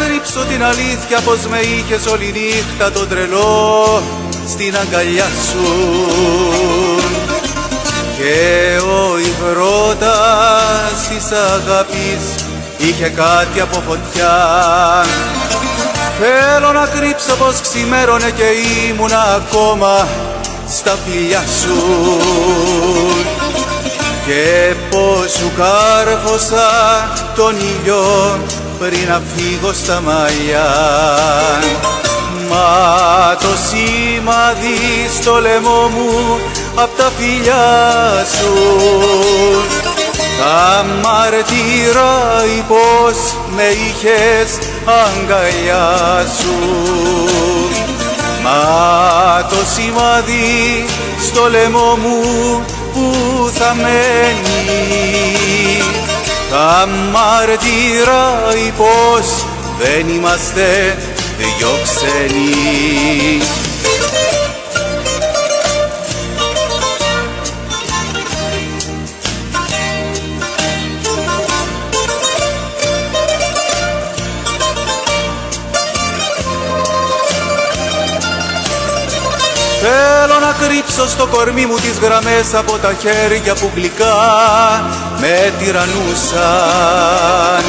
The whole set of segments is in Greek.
κρύψω την αλήθεια πως με είχες όλη νύχτα το τρελό στην αγκαλιά σου. Και ο υδρότας της αγάπης είχε κάτι από φωτιά. Θέλω να κρύψω πως ξημέρωνε και ήμουνα ακόμα στα φιλιά σου και πως σου κάρφωσα τον ήλιο πριν να φύγω στα μαλλιά. Μα το σημάδι στο λαιμό μου απ' τα φιλιά σου θα μαρτυράει πως με είχες αγκαλιά σου. Μα το σημάδι στο λαιμό μου που θα μένει θα μαρτυράει πως δεν είμαστε δυο ξένοι. Θέλω να κρύψω στο κορμί μου τις γραμμές από τα χέρια που γλυκά με τυραννούσαν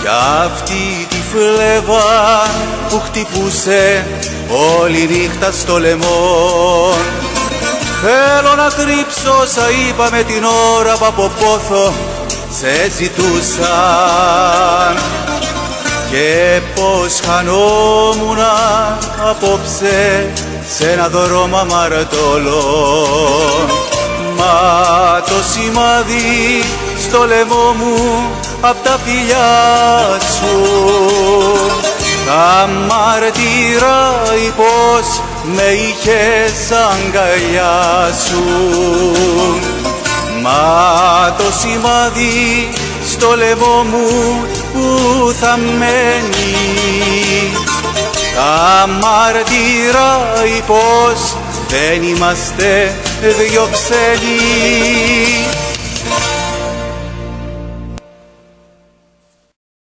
κι αυτή τη φλέβα που χτυπούσε όλη νύχτα στο λαιμό. Θέλω να κρύψω όσα είπαμε την ώρα που από πόθο σε ζητούσαν και πως χανόμουνα απόψε σε ένα δρόμο αμαρτωλό. Μα το σημάδι στο λαιμό μου απ' τα φιλιά σου θα μαρτυράει πως με είχες αγκαλιά σου. Μα το σημάδι στο λαιμό μου που θα μένει θα μαρτυράει πως δεν είμαστε δυο ξένοι.